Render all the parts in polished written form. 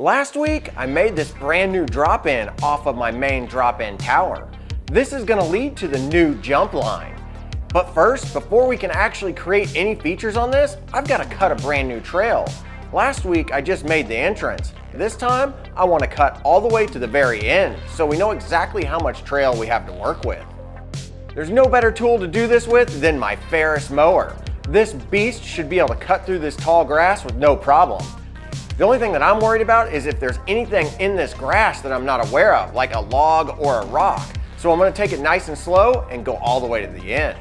Last week, I made this brand new drop-in off of my main drop-in tower. This is gonna lead to the new jump line. But first, before we can actually create any features on this, I've gotta cut a brand new trail. Last week, I just made the entrance. This time, I wanna cut all the way to the very end, so we know exactly how much trail we have to work with. There's no better tool to do this with than my Ferris mower. This beast should be able to cut through this tall grass with no problem. The only thing that I'm worried about is if there's anything in this grass that I'm not aware of, like a log or a rock. So I'm gonna take it nice and slow and go all the way to the end.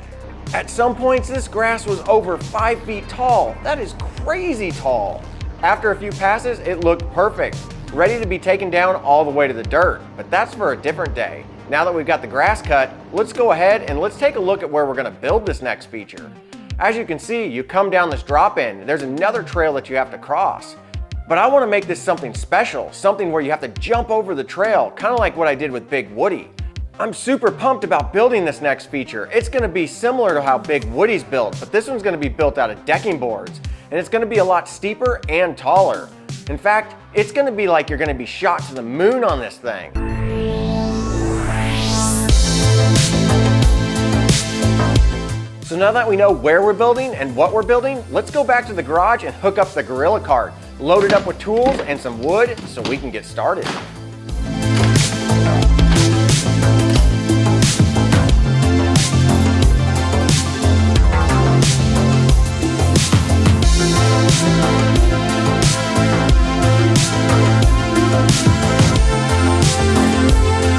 At some points, this grass was over 5 feet tall. That is crazy tall. After a few passes, it looked perfect, ready to be taken down all the way to the dirt. But that's for a different day. Now that we've got the grass cut, let's go ahead and let's take a look at where we're gonna build this next feature. As you can see, you come down this drop-in, there's another trail that you have to cross. But I want to make this something special, something where you have to jump over the trail, kind of like what I did with Big Woody. I'm super pumped about building this next feature. It's going to be similar to how Big Woody's built, but this one's going to be built out of decking boards, and it's going to be a lot steeper and taller. In fact, it's going to be like you're going to be shot to the moon on this thing. So now that we know where we're building and what we're building, let's go back to the garage and hook up the gorilla cart, load it up with tools and some wood so we can get started.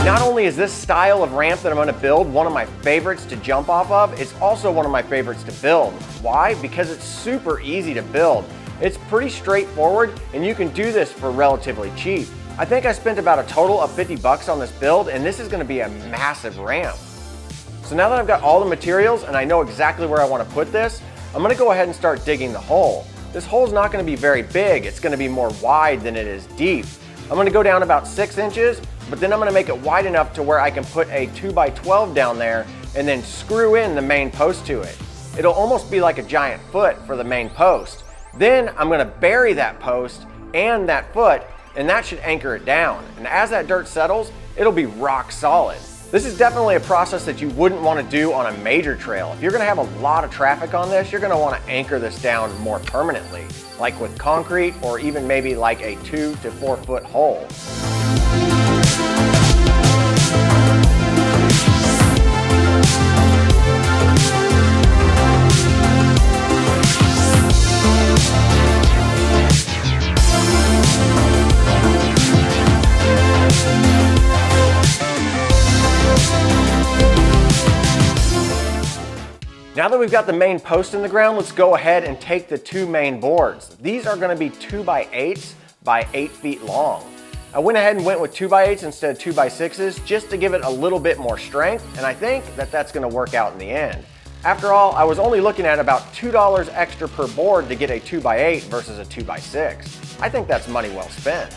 Not only is this style of ramp that I'm going to build one of my favorites to jump off of, it's also one of my favorites to build. Why? Because it's super easy to build. It's pretty straightforward and you can do this for relatively cheap. I think I spent about a total of 50 bucks on this build, and this is going to be a massive ramp. So now that I've got all the materials and I know exactly where I want to put this, I'm going to go ahead and start digging the hole. This hole's not going to be very big, it's going to be more wide than it is deep. I'm going to go down about 6 inches, but then I'm going to make it wide enough to where I can put a 2x12 down there and then screw in the main post to it. It'll almost be like a giant foot for the main post. Then I'm going to bury that post and that foot, and that should anchor it down. And as that dirt settles, it'll be rock solid. This is definitely a process that you wouldn't want to do on a major trail. If you're going to have a lot of traffic on this, you're going to want to anchor this down more permanently, like with concrete or even maybe like a 2 to 4 foot hole. Now that we've got the main post in the ground, let's go ahead and take the 2 main boards. These are going to be 2x8s by 8 feet long. I went ahead and went with 2x8s instead of 2x6s just to give it a little bit more strength, and I think that that's going to work out in the end. After all, I was only looking at about $2 extra per board to get a 2x8 versus a 2x6. I think that's money well spent.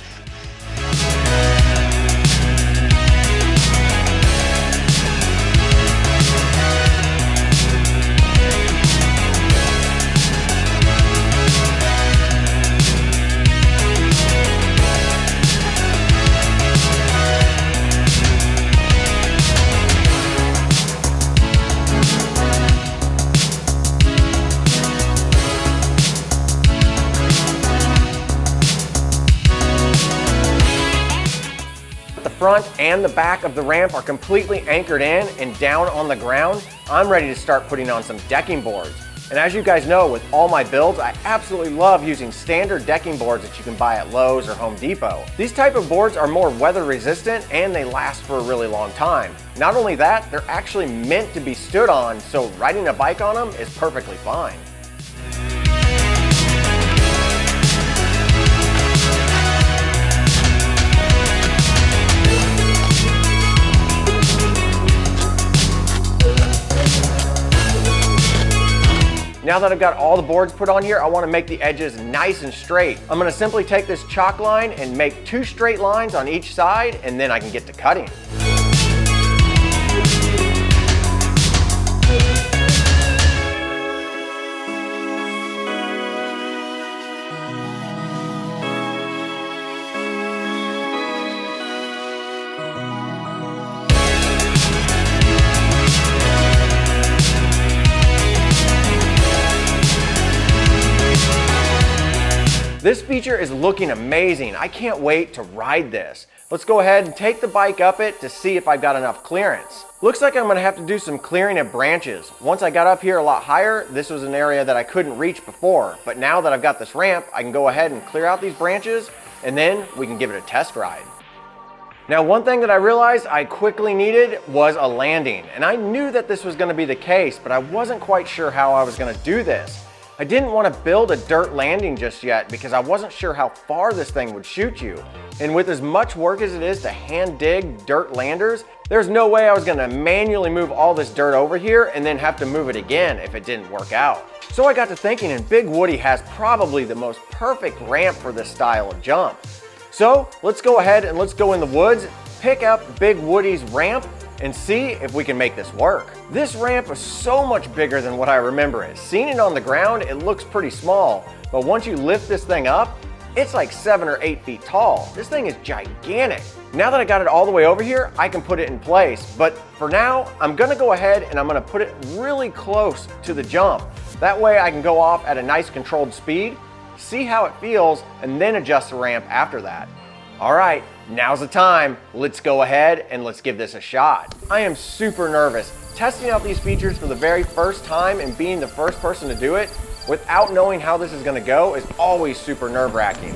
Front and the back of the ramp are completely anchored in and down on the ground. I'm ready to start putting on some decking boards. And as you guys know, with all my builds, I absolutely love using standard decking boards that you can buy at Lowe's or Home Depot. These type of boards are more weather resistant and they last for a really long time. Not only that, they're actually meant to be stood on, so riding a bike on them is perfectly fine. Now that I've got all the boards put on here, I want to make the edges nice and straight. I'm going to simply take this chalk line and make 2 straight lines on each side, and then I can get to cutting. This feature is looking amazing. I can't wait to ride this. Let's go ahead and take the bike up it to see if I've got enough clearance. Looks like I'm gonna have to do some clearing of branches. Once I got up here a lot higher, this was an area that I couldn't reach before. But now that I've got this ramp, I can go ahead and clear out these branches, and then we can give it a test ride. Now, one thing that I realized I quickly needed was a landing. And I knew that this was gonna be the case, but I wasn't quite sure how I was gonna do this. I didn't want to build a dirt landing just yet because I wasn't sure how far this thing would shoot you. And with as much work as it is to hand dig dirt landers, there's no way I was going to manually move all this dirt over here and then have to move it again if it didn't work out. So I got to thinking, and Big Woody has probably the most perfect ramp for this style of jump. So let's go ahead and let's go in the woods, pick up Big Woody's ramp, and see if we can make this work. This ramp is so much bigger than what I remember it. Seeing it on the ground, it looks pretty small, but once you lift this thing up, it's like 7 or 8 feet tall. This thing is gigantic. Now that I got it all the way over here, I can put it in place, but for now, I'm gonna go ahead and I'm gonna put it really close to the jump. That way I can go off at a nice controlled speed, see how it feels, and then adjust the ramp after that. All right, now's the time. Let's go ahead and let's give this a shot. I am super nervous. Testing out these features for the very first time and being the first person to do it without knowing how this is gonna go is always super nerve-wracking.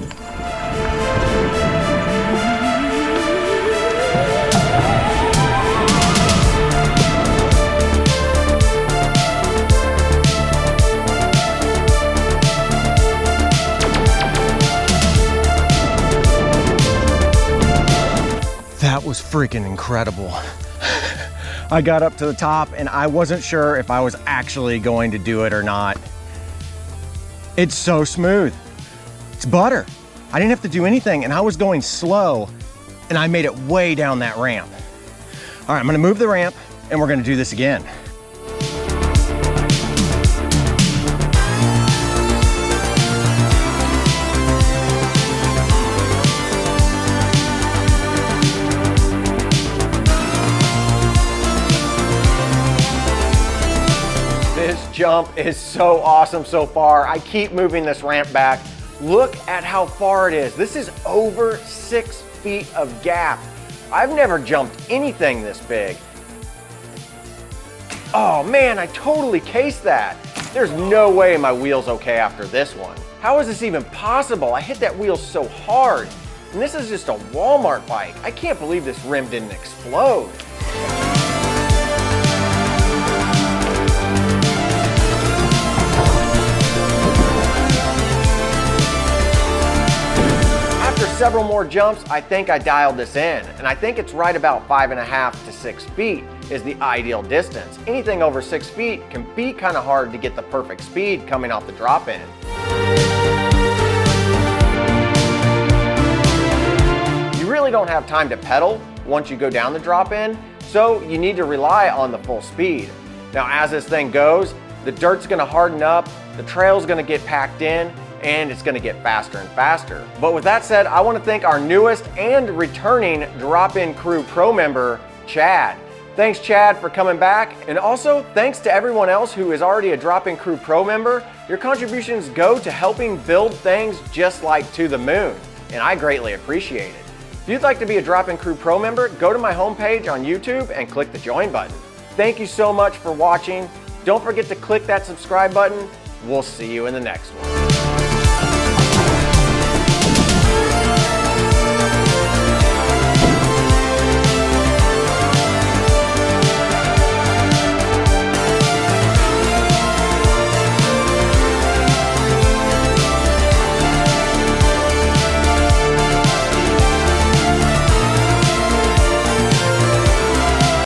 That was freaking incredible. I got up to the top and I wasn't sure if I was actually going to do it or not. It's so smooth. It's butter. I didn't have to do anything and I was going slow and I made it way down that ramp. All right, I'm gonna move the ramp and we're gonna do this again. This jump is so awesome so far. I keep moving this ramp back. Look at how far it is. This is over 6 feet of gap. I've never jumped anything this big. Oh man, I totally cased that. There's no way my wheel's okay after this one. How is this even possible? I hit that wheel so hard. And this is just a Walmart bike. I can't believe this rim didn't explode. After several more jumps, I think I dialed this in, and I think it's right about 5.5 to 6 feet is the ideal distance. Anything over 6 feet can be kind of hard to get the perfect speed coming off the drop-in. You really don't have time to pedal once you go down the drop-in, so you need to rely on the full speed. Now, as this thing goes, the dirt's gonna harden up, the trail's gonna get packed in, and it's gonna get faster and faster. But with that said, I wanna thank our newest and returning Drop-In Crew Pro member, Chad. Thanks, Chad, for coming back. And also, thanks to everyone else who is already a Drop-In Crew Pro member. Your contributions go to helping build things just like To the Moon, and I greatly appreciate it. If you'd like to be a Drop-In Crew Pro member, go to my homepage on YouTube and click the join button. Thank you so much for watching. Don't forget to click that subscribe button. We'll see you in the next one.